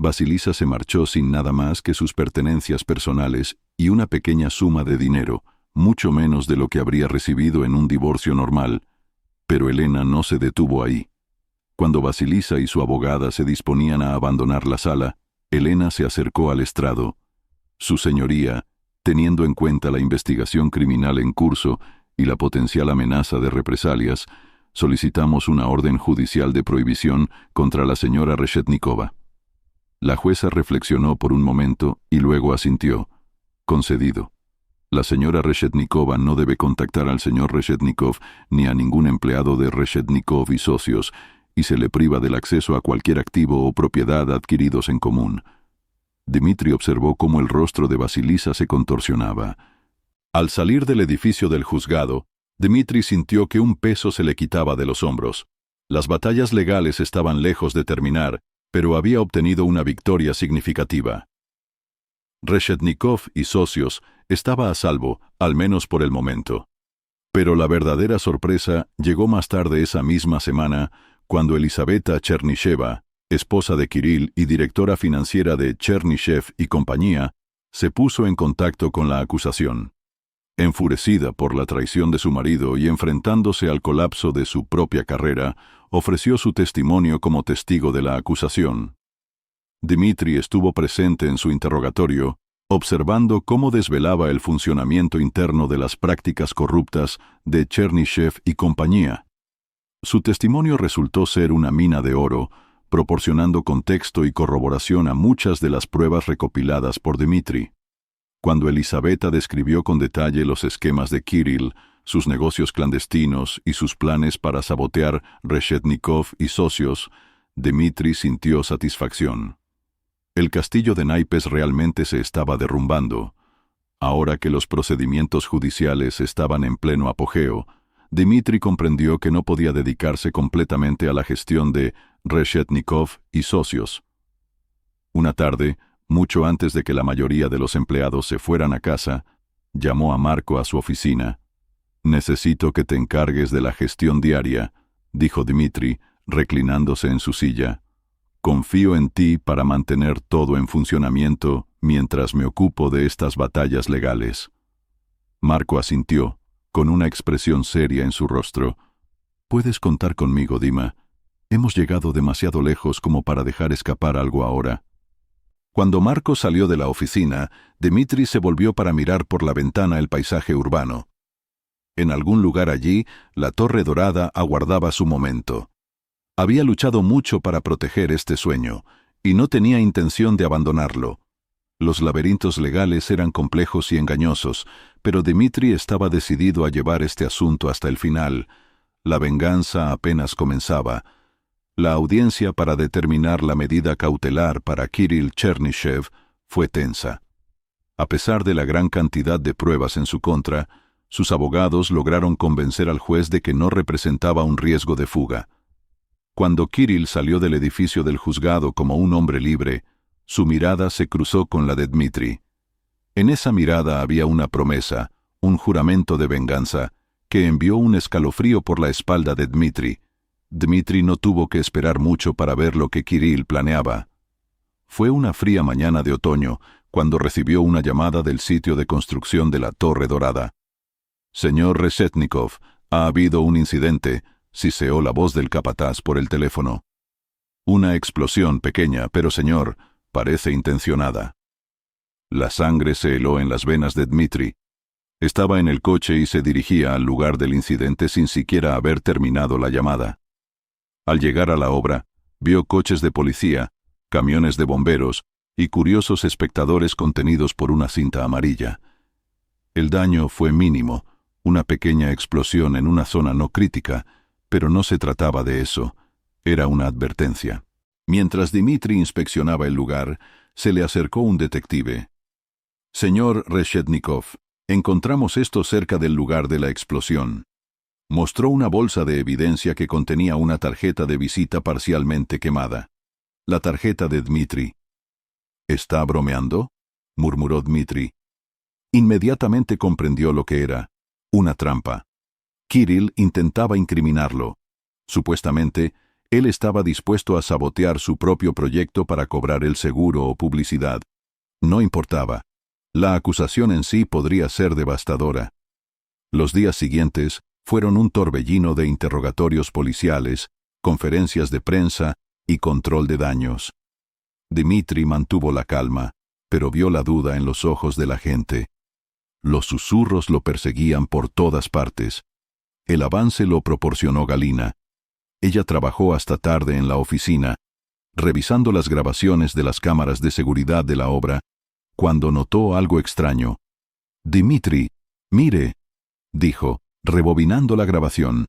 Vasilisa se marchó sin nada más que sus pertenencias personales y una pequeña suma de dinero, mucho menos de lo que habría recibido en un divorcio normal. Pero Elena no se detuvo ahí. Cuando Vasilisa y su abogada se disponían a abandonar la sala, Elena se acercó al estrado. Su señoría, teniendo en cuenta la investigación criminal en curso y la potencial amenaza de represalias, solicitamos una orden judicial de prohibición contra la señora Reshetnikova. La jueza reflexionó por un momento y luego asintió. Concedido. La señora Reshetnikova no debe contactar al señor Reshetnikov ni a ningún empleado de Reshetnikov y socios, y se le priva del acceso a cualquier activo o propiedad adquiridos en común. Dmitri observó cómo el rostro de Vasilisa se contorsionaba. Al salir del edificio del juzgado, Dmitri sintió que un peso se le quitaba de los hombros. Las batallas legales estaban lejos de terminar, pero había obtenido una victoria significativa. Reshetnikov y socios estaba a salvo, al menos por el momento. Pero la verdadera sorpresa llegó más tarde esa misma semana, cuando Elisaveta Chernysheva, esposa de Kirill y directora financiera de Chernyshev y compañía, se puso en contacto con la acusación. Enfurecida por la traición de su marido y enfrentándose al colapso de su propia carrera, ofreció su testimonio como testigo de la acusación. Dmitri estuvo presente en su interrogatorio, observando cómo desvelaba el funcionamiento interno de las prácticas corruptas de Chernyshev y compañía. Su testimonio resultó ser una mina de oro, proporcionando contexto y corroboración a muchas de las pruebas recopiladas por Dmitri. Cuando Elisaveta describió con detalle los esquemas de Kirill, sus negocios clandestinos y sus planes para sabotear Reshetnikov y socios, Dmitri sintió satisfacción. El castillo de naipes realmente se estaba derrumbando. Ahora que los procedimientos judiciales estaban en pleno apogeo, Dmitri comprendió que no podía dedicarse completamente a la gestión de Reshetnikov y socios. Una tarde, mucho antes de que la mayoría de los empleados se fueran a casa, llamó a Marco a su oficina. «Necesito que te encargues de la gestión diaria», dijo Dmitri, reclinándose en su silla. «Confío en ti para mantener todo en funcionamiento mientras me ocupo de estas batallas legales». Marco asintió, con una expresión seria en su rostro. «Puedes contar conmigo, Dima. Hemos llegado demasiado lejos como para dejar escapar algo ahora». Cuando Marco salió de la oficina, Dmitri se volvió para mirar por la ventana el paisaje urbano. En algún lugar allí, la Torre Dorada aguardaba su momento. Había luchado mucho para proteger este sueño, y no tenía intención de abandonarlo. Los laberintos legales eran complejos y engañosos, pero Dmitri estaba decidido a llevar este asunto hasta el final. La venganza apenas comenzaba. La audiencia para determinar la medida cautelar para Kirill Chernyshev fue tensa. A pesar de la gran cantidad de pruebas en su contra, sus abogados lograron convencer al juez de que no representaba un riesgo de fuga. Cuando Kirill salió del edificio del juzgado como un hombre libre, su mirada se cruzó con la de Dmitri. En esa mirada había una promesa, un juramento de venganza, que envió un escalofrío por la espalda de Dmitri. Dmitri no tuvo que esperar mucho para ver lo que Kirill planeaba. Fue una fría mañana de otoño cuando recibió una llamada del sitio de construcción de la Torre Dorada. «Señor Reshetnikov, ha habido un incidente», siseó la voz del capataz por el teléfono. «Una explosión pequeña, pero señor, parece intencionada». La sangre se heló en las venas de Dmitri. Estaba en el coche y se dirigía al lugar del incidente sin siquiera haber terminado la llamada. Al llegar a la obra, vio coches de policía, camiones de bomberos y curiosos espectadores contenidos por una cinta amarilla. El daño fue mínimo, una pequeña explosión en una zona no crítica, pero no se trataba de eso, era una advertencia. Mientras Dmitri inspeccionaba el lugar, se le acercó un detective. «Señor Reshetnikov, encontramos esto cerca del lugar de la explosión». Mostró una bolsa de evidencia que contenía una tarjeta de visita parcialmente quemada. La tarjeta de Dmitri. «¿Está bromeando?», murmuró Dmitri. Inmediatamente comprendió lo que era. Una trampa. Kirill intentaba incriminarlo. Supuestamente, él estaba dispuesto a sabotear su propio proyecto para cobrar el seguro o publicidad. No importaba. La acusación en sí podría ser devastadora. Los días siguientes fueron un torbellino de interrogatorios policiales, conferencias de prensa y control de daños. Dmitri mantuvo la calma, pero vio la duda en los ojos de la gente. Los susurros lo perseguían por todas partes. El avance lo proporcionó Galina. Ella trabajó hasta tarde en la oficina, revisando las grabaciones de las cámaras de seguridad de la obra, cuando notó algo extraño. «Dmitri, mire», dijo, rebobinando la grabación.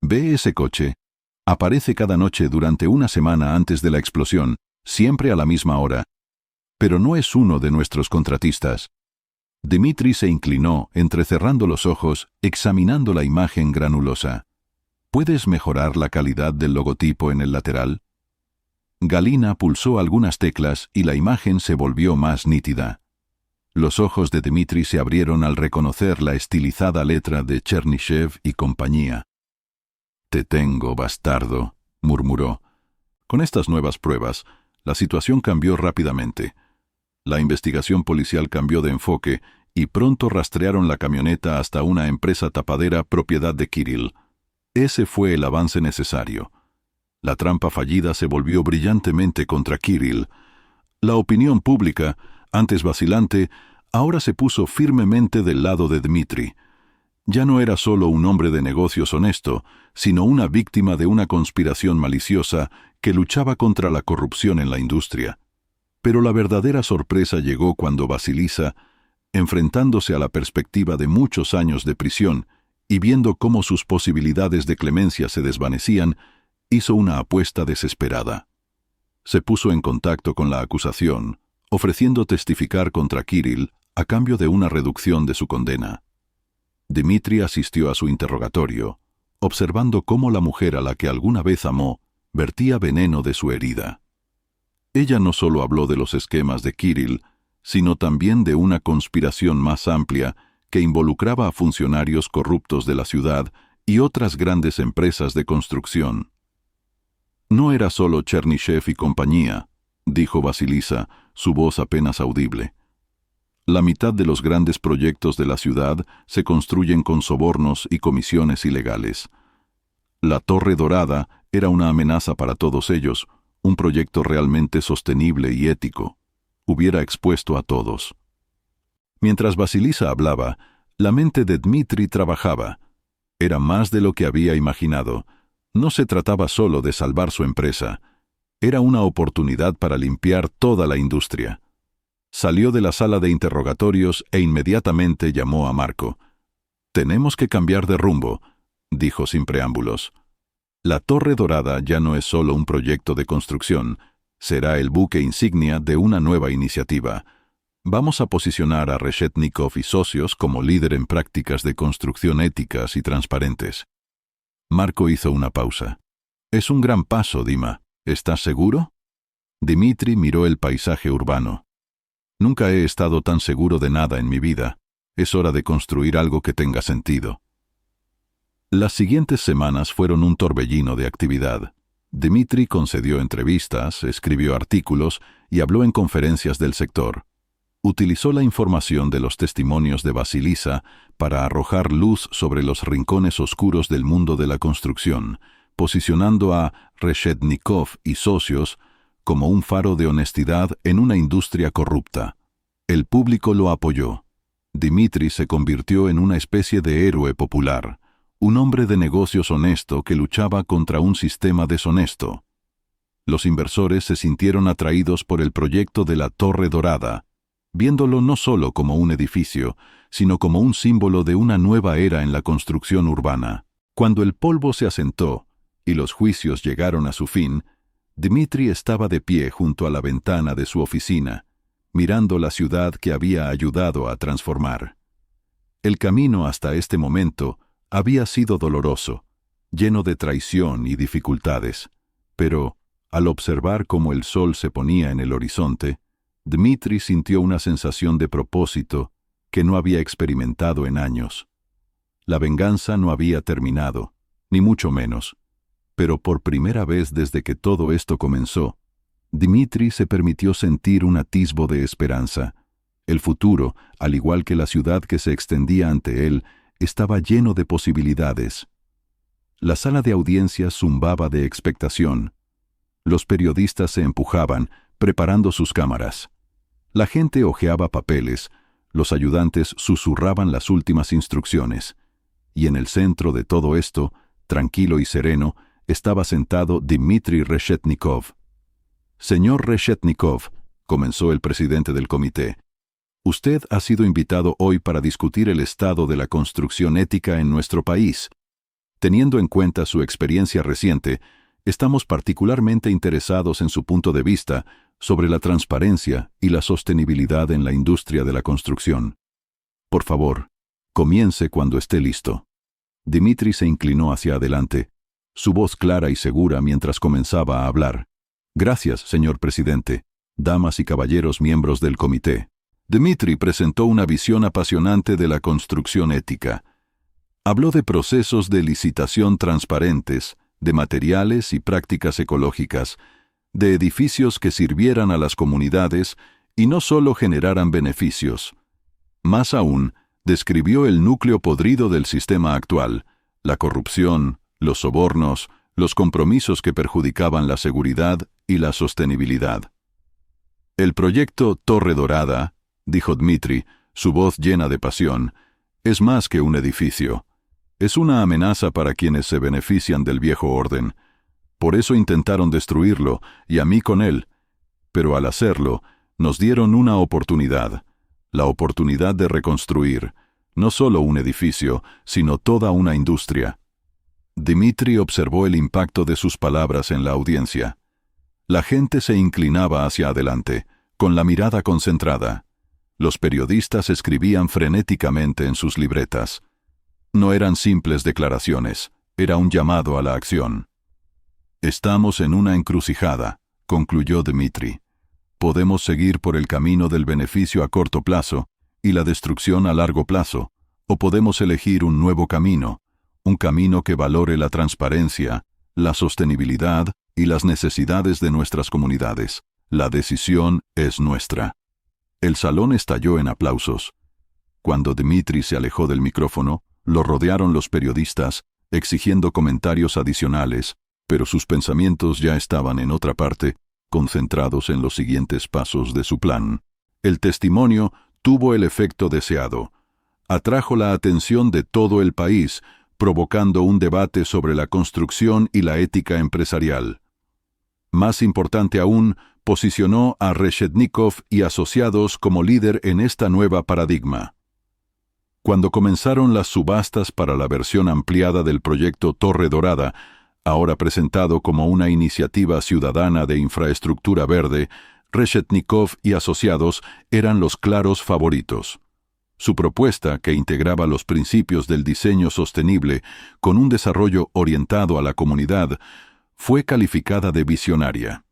«¿Ve ese coche? Aparece cada noche durante una semana antes de la explosión, siempre a la misma hora. Pero no es uno de nuestros contratistas». Dmitri se inclinó, entrecerrando los ojos, examinando la imagen granulosa. «¿Puedes mejorar la calidad del logotipo en el lateral?» Galina pulsó algunas teclas y la imagen se volvió más nítida. Los ojos de Dmitri se abrieron al reconocer la estilizada letra de Chernyshev y compañía. «Te tengo, bastardo», murmuró. Con estas nuevas pruebas, la situación cambió rápidamente. La investigación policial cambió de enfoque y pronto rastrearon la camioneta hasta una empresa tapadera propiedad de Kirill. Ese fue el avance necesario. La trampa fallida se volvió brillantemente contra Kirill. La opinión pública, antes vacilante, ahora se puso firmemente del lado de Dmitri. Ya no era solo un hombre de negocios honesto, sino una víctima de una conspiración maliciosa que luchaba contra la corrupción en la industria. Pero la verdadera sorpresa llegó cuando Vasilisa, enfrentándose a la perspectiva de muchos años de prisión y viendo cómo sus posibilidades de clemencia se desvanecían, hizo una apuesta desesperada. Se puso en contacto con la acusación, ofreciendo testificar contra Kirill a cambio de una reducción de su condena. Dmitri asistió a su interrogatorio, observando cómo la mujer a la que alguna vez amó vertía veneno de su herida. Ella no solo habló de los esquemas de Kirill, sino también de una conspiración más amplia que involucraba a funcionarios corruptos de la ciudad y otras grandes empresas de construcción. No era solo Chernyshev y compañía, dijo Vasilisa, su voz apenas audible. La mitad de los grandes proyectos de la ciudad se construyen con sobornos y comisiones ilegales. La Torre Dorada era una amenaza para todos ellos, un proyecto realmente sostenible y ético. Hubiera expuesto a todos. Mientras Vasilisa hablaba, la mente de Dmitri trabajaba. Era más de lo que había imaginado. No se trataba solo de salvar su empresa. Era una oportunidad para limpiar toda la industria. Salió de la sala de interrogatorios e inmediatamente llamó a Marco. «Tenemos que cambiar de rumbo», dijo sin preámbulos. La Torre Dorada ya no es solo un proyecto de construcción, será el buque insignia de una nueva iniciativa. Vamos a posicionar a Reshetnikov y socios como líder en prácticas de construcción éticas y transparentes. Marco hizo una pausa. «Es un gran paso, Dima. ¿Estás seguro?» Dmitri miró el paisaje urbano. «Nunca he estado tan seguro de nada en mi vida. Es hora de construir algo que tenga sentido». Las siguientes semanas fueron un torbellino de actividad. Dmitri concedió entrevistas, escribió artículos y habló en conferencias del sector. Utilizó la información de los testimonios de Vasilisa para arrojar luz sobre los rincones oscuros del mundo de la construcción, posicionando a Reshetnikov y socios como un faro de honestidad en una industria corrupta. El público lo apoyó. Dmitri se convirtió en una especie de héroe popular, un hombre de negocios honesto que luchaba contra un sistema deshonesto. Los inversores se sintieron atraídos por el proyecto de la Torre Dorada, viéndolo no solo como un edificio, sino como un símbolo de una nueva era en la construcción urbana. Cuando el polvo se asentó y los juicios llegaron a su fin, Dmitri estaba de pie junto a la ventana de su oficina, mirando la ciudad que había ayudado a transformar. El camino hasta este momento había sido doloroso, lleno de traición y dificultades, pero, al observar cómo el sol se ponía en el horizonte, Dmitri sintió una sensación de propósito que no había experimentado en años. La venganza no había terminado, ni mucho menos, pero por primera vez desde que todo esto comenzó, Dmitri se permitió sentir un atisbo de esperanza. El futuro, al igual que la ciudad que se extendía ante él, estaba lleno de posibilidades. La sala de audiencias zumbaba de expectación. Los periodistas se empujaban, preparando sus cámaras. La gente hojeaba papeles, los ayudantes susurraban las últimas instrucciones. Y en el centro de todo esto, tranquilo y sereno, estaba sentado Dmitri Reshetnikov. «Señor Reshetnikov», comenzó el presidente del comité, «usted ha sido invitado hoy para discutir el estado de la construcción ética en nuestro país. Teniendo en cuenta su experiencia reciente, estamos particularmente interesados en su punto de vista sobre la transparencia y la sostenibilidad en la industria de la construcción. Por favor, comience cuando esté listo». Dmitri se inclinó hacia adelante, su voz clara y segura mientras comenzaba a hablar. «Gracias, señor presidente, damas y caballeros miembros del comité». Dmitri presentó una visión apasionante de la construcción ética. Habló de procesos de licitación transparentes, de materiales y prácticas ecológicas, de edificios que sirvieran a las comunidades y no solo generaran beneficios. Más aún, describió el núcleo podrido del sistema actual, la corrupción, los sobornos, los compromisos que perjudicaban la seguridad y la sostenibilidad. «El proyecto Torre Dorada», dijo Dmitri, su voz llena de pasión, «es más que un edificio. Es una amenaza para quienes se benefician del viejo orden. Por eso intentaron destruirlo, y a mí con él. Pero al hacerlo, nos dieron una oportunidad, la oportunidad de reconstruir, no solo un edificio, sino toda una industria». Dmitri observó el impacto de sus palabras en la audiencia. La gente se inclinaba hacia adelante, con la mirada concentrada. Los periodistas escribían frenéticamente en sus libretas. No eran simples declaraciones, era un llamado a la acción. «Estamos en una encrucijada», concluyó Dmitri. «Podemos seguir por el camino del beneficio a corto plazo y la destrucción a largo plazo, o podemos elegir un nuevo camino, un camino que valore la transparencia, la sostenibilidad y las necesidades de nuestras comunidades. La decisión es nuestra». El salón estalló en aplausos. Cuando Dmitri se alejó del micrófono, lo rodearon los periodistas, exigiendo comentarios adicionales, pero sus pensamientos ya estaban en otra parte, concentrados en los siguientes pasos de su plan. El testimonio tuvo el efecto deseado. Atrajo la atención de todo el país, provocando un debate sobre la construcción y la ética empresarial. Más importante aún, posicionó a Reshetnikov y asociados como líder en esta nueva paradigma. Cuando comenzaron las subastas para la versión ampliada del proyecto Torre Dorada, ahora presentado como una iniciativa ciudadana de infraestructura verde, Reshetnikov y asociados eran los claros favoritos. Su propuesta, que integraba los principios del diseño sostenible con un desarrollo orientado a la comunidad, fue calificada de visionaria.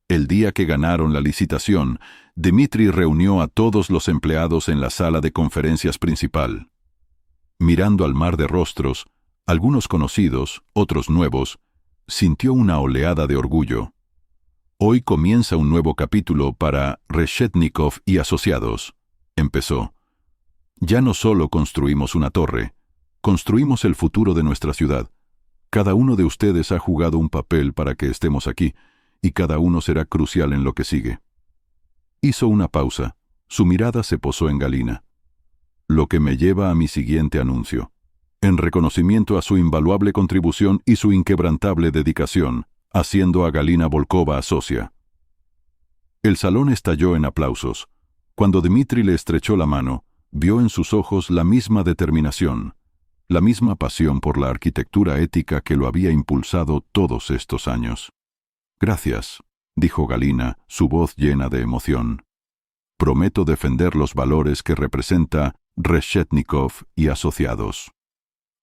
El día que ganaron la licitación, Dmitri reunió a todos los empleados en la sala de conferencias principal. Mirando al mar de rostros, algunos conocidos, otros nuevos, sintió una oleada de orgullo. Hoy comienza un nuevo capítulo para Reshetnikov y asociados, empezó. Ya no solo construimos una torre, construimos el futuro de nuestra ciudad. Cada uno de ustedes ha jugado un papel para que estemos aquí, y cada uno será crucial en lo que sigue. Hizo una pausa. Su mirada se posó en Galina. Lo que me lleva a mi siguiente anuncio. En reconocimiento a su invaluable contribución y su inquebrantable dedicación, haciendo a Galina Volkova socia. El salón estalló en aplausos. Cuando Dmitri le estrechó la mano, vio en sus ojos la misma determinación, la misma pasión por la arquitectura ética que lo había impulsado todos estos años. «Gracias», dijo Galina, su voz llena de emoción. «Prometo defender los valores que representa Reshetnikov y asociados».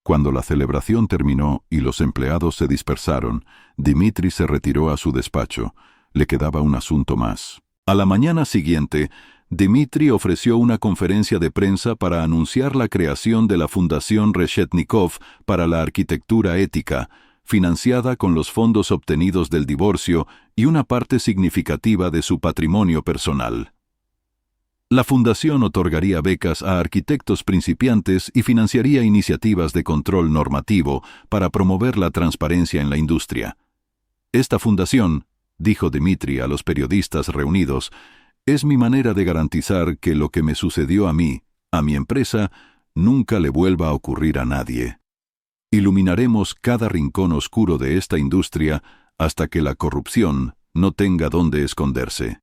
Cuando la celebración terminó y los empleados se dispersaron, Dmitri se retiró a su despacho. Le quedaba un asunto más. A la mañana siguiente, Dmitri ofreció una conferencia de prensa para anunciar la creación de la Fundación Reshetnikov para la Arquitectura Ética, financiada con los fondos obtenidos del divorcio y una parte significativa de su patrimonio personal. La fundación otorgaría becas a arquitectos principiantes y financiaría iniciativas de control normativo para promover la transparencia en la industria. Esta fundación, dijo Dmitri a los periodistas reunidos, es mi manera de garantizar que lo que me sucedió a mí, a mi empresa, nunca le vuelva a ocurrir a nadie. Iluminaremos cada rincón oscuro de esta industria hasta que la corrupción no tenga dónde esconderse.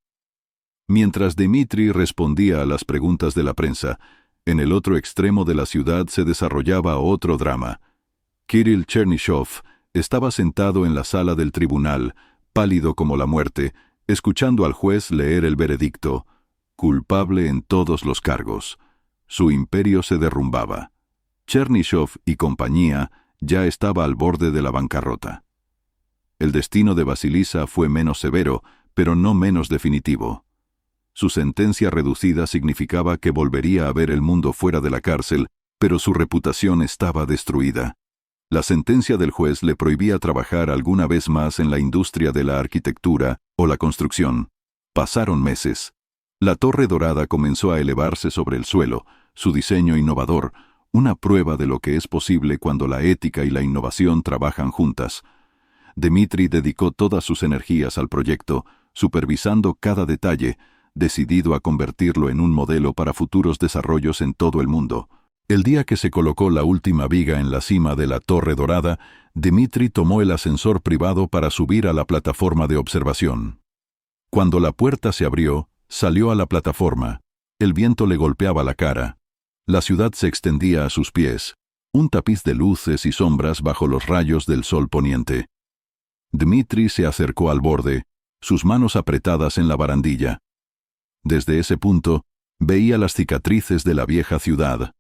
Mientras Dmitri respondía a las preguntas de la prensa, en el otro extremo de la ciudad se desarrollaba otro drama. Kirill Chernyshov estaba sentado en la sala del tribunal, pálido como la muerte, escuchando al juez leer el veredicto, culpable en todos los cargos. Su imperio se derrumbaba. Chernyshov y compañía ya estaba al borde de la bancarrota. El destino de Vasilisa fue menos severo, pero no menos definitivo. Su sentencia reducida significaba que volvería a ver el mundo fuera de la cárcel, pero su reputación estaba destruida. La sentencia del juez le prohibía trabajar alguna vez más en la industria de la arquitectura o la construcción. Pasaron meses. La Torre Dorada comenzó a elevarse sobre el suelo, su diseño innovador, una prueba de lo que es posible cuando la ética y la innovación trabajan juntas. Dmitri dedicó todas sus energías al proyecto, supervisando cada detalle, decidido a convertirlo en un modelo para futuros desarrollos en todo el mundo. El día que se colocó la última viga en la cima de la Torre Dorada, Dmitri tomó el ascensor privado para subir a la plataforma de observación. Cuando la puerta se abrió, salió a la plataforma. El viento le golpeaba la cara. La ciudad se extendía a sus pies, un tapiz de luces y sombras bajo los rayos del sol poniente. Dmitri se acercó al borde, sus manos apretadas en la barandilla. Desde ese punto, veía las cicatrices de la vieja ciudad,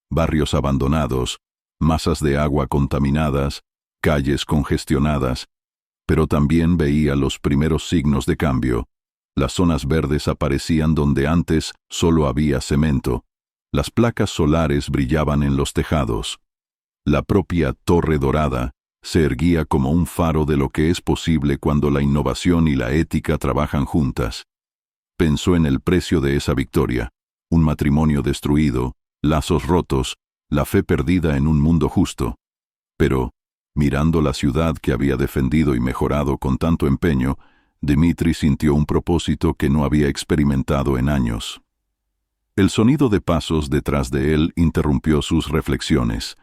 barrios abandonados, masas de agua contaminadas, calles congestionadas, pero también veía los primeros signos de cambio. Las zonas verdes aparecían donde antes solo había cemento. Las placas solares brillaban en los tejados. La propia Torre Dorada se erguía como un faro de lo que es posible cuando la innovación y la ética trabajan juntas. Pensó en el precio de esa victoria: un matrimonio destruido, lazos rotos, la fe perdida en un mundo justo. Pero, mirando la ciudad que había defendido y mejorado con tanto empeño, Dmitri sintió un propósito que no había experimentado en años. El sonido de pasos detrás de él interrumpió sus reflexiones.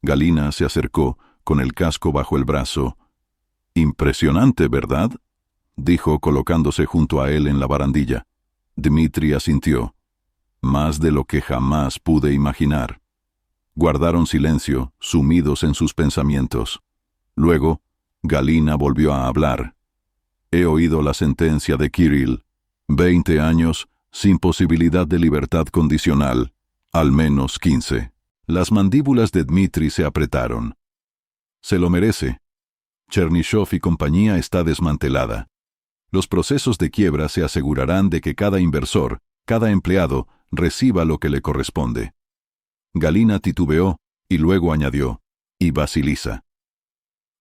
Galina se acercó, con el casco bajo el brazo. «Impresionante, ¿verdad?», dijo colocándose junto a él en la barandilla. Dmitri asintió. «Más de lo que jamás pude imaginar». Guardaron silencio, sumidos en sus pensamientos. Luego, Galina volvió a hablar. «He oído la sentencia de Kirill. 20 años, sin posibilidad de libertad condicional. Al menos 15. Las mandíbulas de Dmitri se apretaron. «Se lo merece. Chernyshov y compañía está desmantelada. Los procesos de quiebra se asegurarán de que cada inversor, cada empleado, reciba lo que le corresponde». Galina titubeó y luego añadió: «y Vasilisa».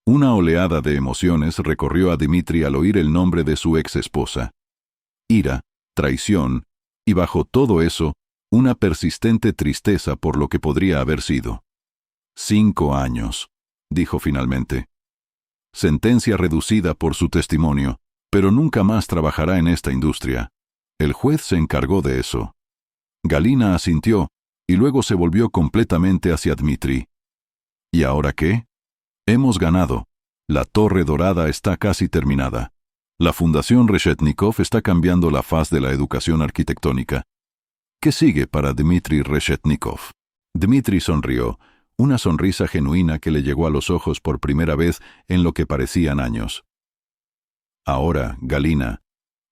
Una oleada de emociones recorrió a Dmitri al oír el nombre de su ex esposa. Ira, traición, y bajo todo eso, una persistente tristeza por lo que podría haber sido. 5 años, dijo finalmente. Sentencia reducida por su testimonio, pero nunca más trabajará en esta industria. El juez se encargó de eso. Galina asintió, y luego se volvió completamente hacia Dmitri. ¿Y ahora qué? Hemos ganado. La Torre Dorada está casi terminada. La Fundación Reshetnikov está cambiando la faz de la educación arquitectónica. ¿Qué sigue para Dmitri Reshetnikov? Dmitri sonrió, una sonrisa genuina que le llegó a los ojos por primera vez en lo que parecían años. Ahora, Galina,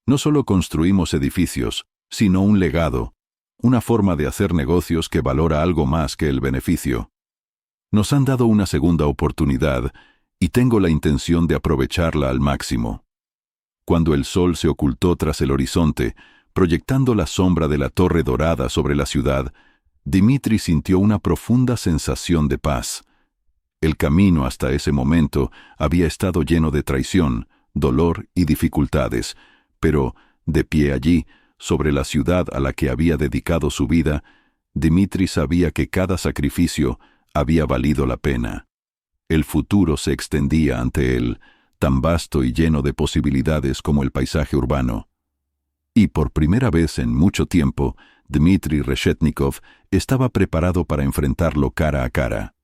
no solo construimos edificios, sino un legado, una forma de hacer negocios que valora algo más que el beneficio. Nos han dado una segunda oportunidad y tengo la intención de aprovecharla al máximo. Cuando el sol se ocultó tras el horizonte, proyectando la sombra de la Torre Dorada sobre la ciudad, Dmitri sintió una profunda sensación de paz. El camino hasta ese momento había estado lleno de traición, dolor y dificultades, pero, de pie allí, sobre la ciudad a la que había dedicado su vida, Dmitri sabía que cada sacrificio había valido la pena. El futuro se extendía ante él, tan vasto y lleno de posibilidades como el paisaje urbano. Y por primera vez en mucho tiempo, Dmitri Reshetnikov estaba preparado para enfrentarlo cara a cara.